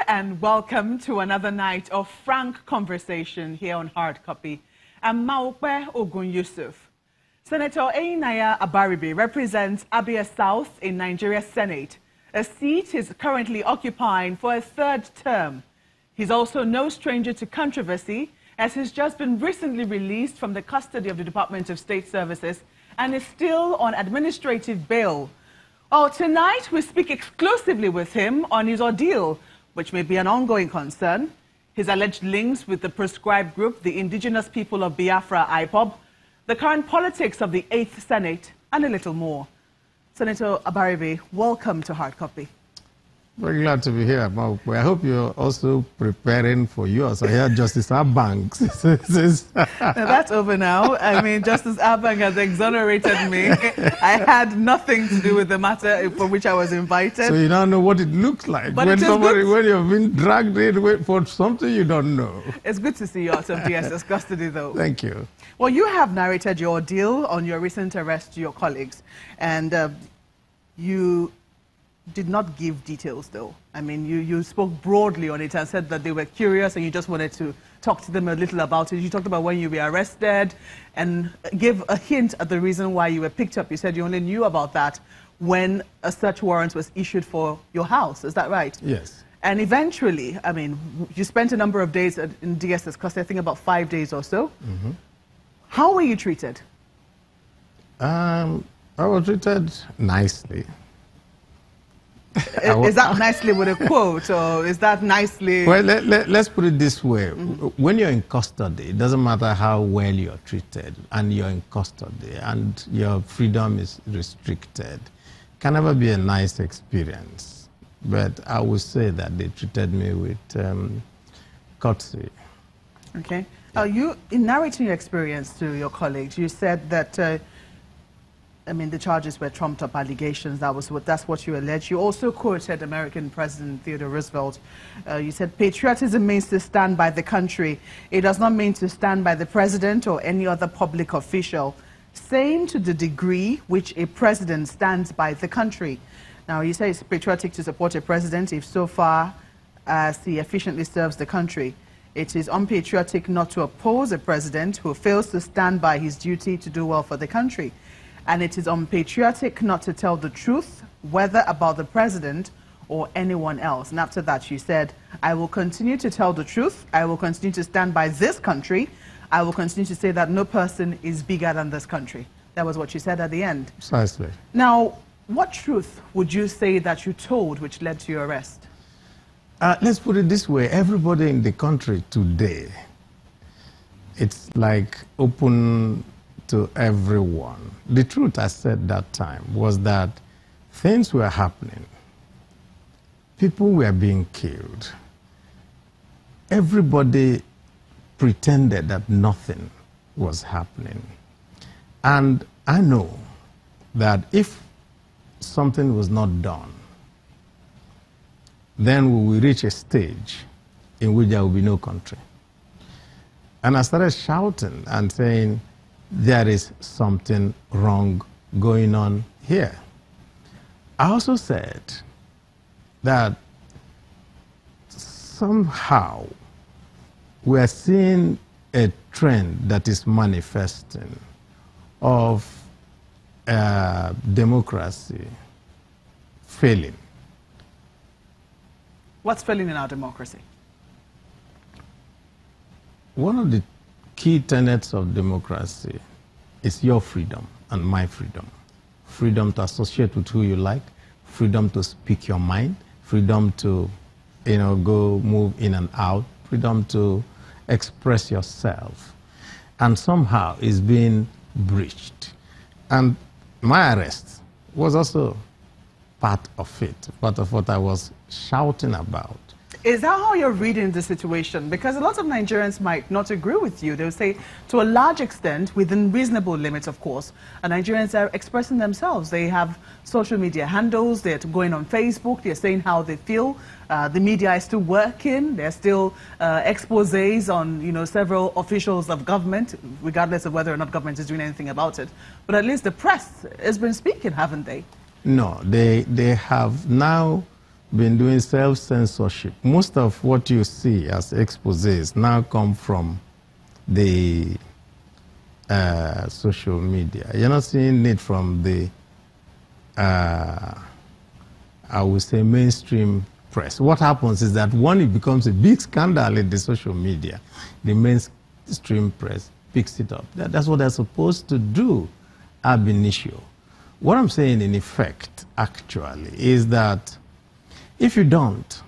and welcome to another night of frank conversation here on Hard Copy. I'm Maokwe Ogun Yusuf. Senator Einaya Abaribe represents Abia South in Nigeria Senate, a seat he's currently occupying for a third term. He's also no stranger to controversy, as he's just been recently released from the custody of the Department of State Services and is still on administrative bail. Well, tonight we speak exclusively with him on his ordeal, which may be an ongoing concern, his alleged links with the proscribed group, the indigenous people of Biafra, IPOB, the current politics of the 8th Senate, and a little more. Senator Abaribe, welcome to Hard Copy. Very glad to be here. I hope you're also preparing for yours. I hear Justice Abanks. That's over now. I mean, Justice Abanks has exonerated me. I had nothing to do with the matter for which I was invited. So you don't know what it looks like but when you've been dragged in for something you don't know. It's good to see you out of DSS custody, though. Thank you. Well, you have narrated your ordeal on your recent arrest to your colleagues, and you did not give details, though. I mean, you spoke broadly on it and said that they were curious and you just wanted to talk to them a little about it. You talked about when you were arrested and gave a hint at the reason why you were picked up. You said you only knew about that when a search warrant was issued for your house. Is that right? Yes. And eventually, I mean, you spent a number of days in DSS custody, I think about 5 days or so. Mm-hmm. How were you treated? I was treated nicely. Is that nicely with a quote, or is that nicely? Well, let's put it this way. Mm-hmm. When you're in custody, it doesn't matter how well you're treated, and you're in custody, and your freedom is restricted. It can never be a nice experience. But I would say that they treated me with courtesy. Okay. You, in narrating your experience to your colleagues, you said that I mean, the charges were trumped-up allegations. That's what you alleged. You also quoted American President Theodore Roosevelt. You said, patriotism means to stand by the country. It does not mean to stand by the president or any other public official. Same to the degree which a president stands by the country. Now, you say it's patriotic to support a president if so far as he efficiently serves the country. It is unpatriotic not to oppose a president who fails to stand by his duty to do well for the country. And it is unpatriotic not to tell the truth, whether about the president or anyone else. And after that, you said, I will continue to tell the truth. I will continue to stand by this country. I will continue to say that no person is bigger than this country. That was what you said at the end. Precisely. Now, what truth would you say that you told which led to your arrest? Let's put it this way. Everybody in the country today, it's like open to everyone. The truth I said that time was that things were happening. People were being killed. Everybody pretended that nothing was happening. And I know that if something was not done, then we will reach a stage in which there will be no country. And I started shouting and saying, there is something wrong going on here. I also said that somehow we are seeing a trend that is manifesting of democracy failing. What's failing in our democracy? One of the key tenets of democracy is your freedom and my freedom. Freedom to associate with who you like, freedom to speak your mind, freedom to, go move in and out, freedom to express yourself. And somehow it's being breached. And my arrest was also part of it, part of what I was shouting about. Is that how you're reading the situation? Because a lot of Nigerians might not agree with you. They'll say, to a large extent, within reasonable limits, of course, Nigerians are expressing themselves. They have social media handles. They're going on Facebook. They're saying how they feel. The media is still working. There's still exposés on, several officials of government, regardless of whether or not government is doing anything about it. But at least the press has been speaking, haven't they? No, they have now been doing self-censorship. Most of what you see as exposés now come from the social media. You're not seeing it from the, I would say, mainstream press. What happens is that when it becomes a big scandal in the social media, the mainstream press picks it up. That's what they're supposed to do ab initio. What I'm saying in effect, actually, is that if you don't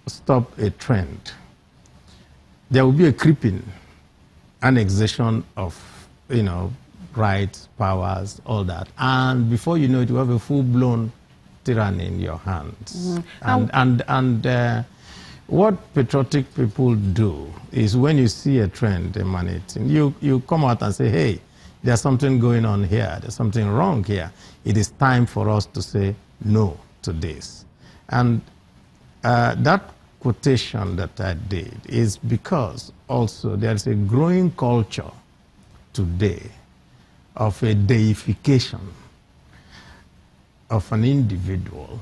stop a trend, there will be a creeping annexation of, rights, powers, all that. And before you know it, you have a full-blown tyranny in your hands. Mm-hmm. What patriotic people do is when you see a trend emanating, you come out and say, hey, there's something going on here, there's something wrong here. It is time for us to say no to this. And that quotation that I did is because also there's a growing culture today of a deification of an individual,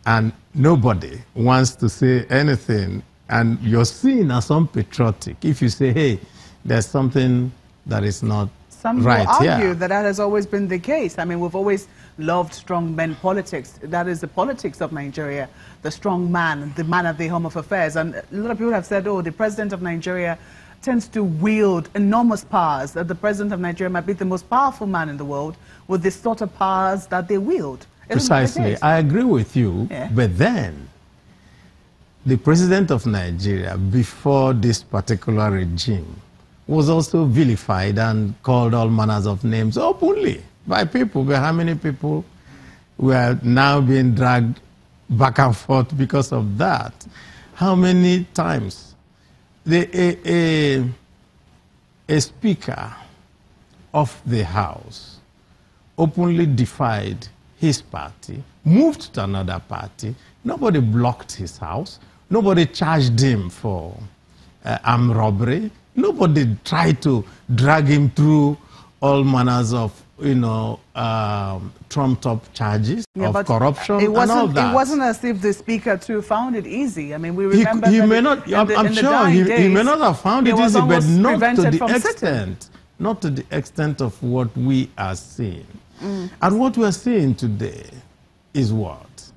and nobody wants to say anything, and you're seen as unpatriotic if you say, hey, there's something that is not Some right will argue here. that has always been the case. I mean, we've always loved strong men politics. That is the politics of Nigeria, the strong man, the man at the home of affairs. And a lot of people have said, oh, the president of Nigeria tends to wield enormous powers, that the president of Nigeria might be the most powerful man in the world with the sort of powers that they wield. Precisely. I agree with you, but then the president of Nigeria, before this particular regime, was also vilified and called all manners of names openly by people. But how many people were now being dragged back and forth because of that? How many times a speaker of the House openly defied his party, moved to another party, nobody blocked his house, nobody charged him for armed robbery, nobody tried to drag him through all manners of, trumped-up charges of corruption and all that. It wasn't as if the speaker, too, found it easy. I mean, we remember he may not, I'm sure he may not have found it easy, but not to the extent, not to the extent of what we are seeing. Mm. And what we are seeing today is what?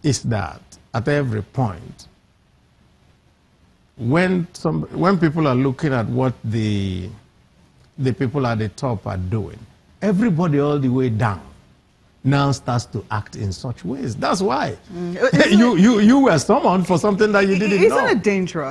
Is that at every point, when people are looking at what the people at the top are doing, everybody all the way down now starts to act in such ways. That's why you were summoned for something that you didn't know. Isn't it dangerous?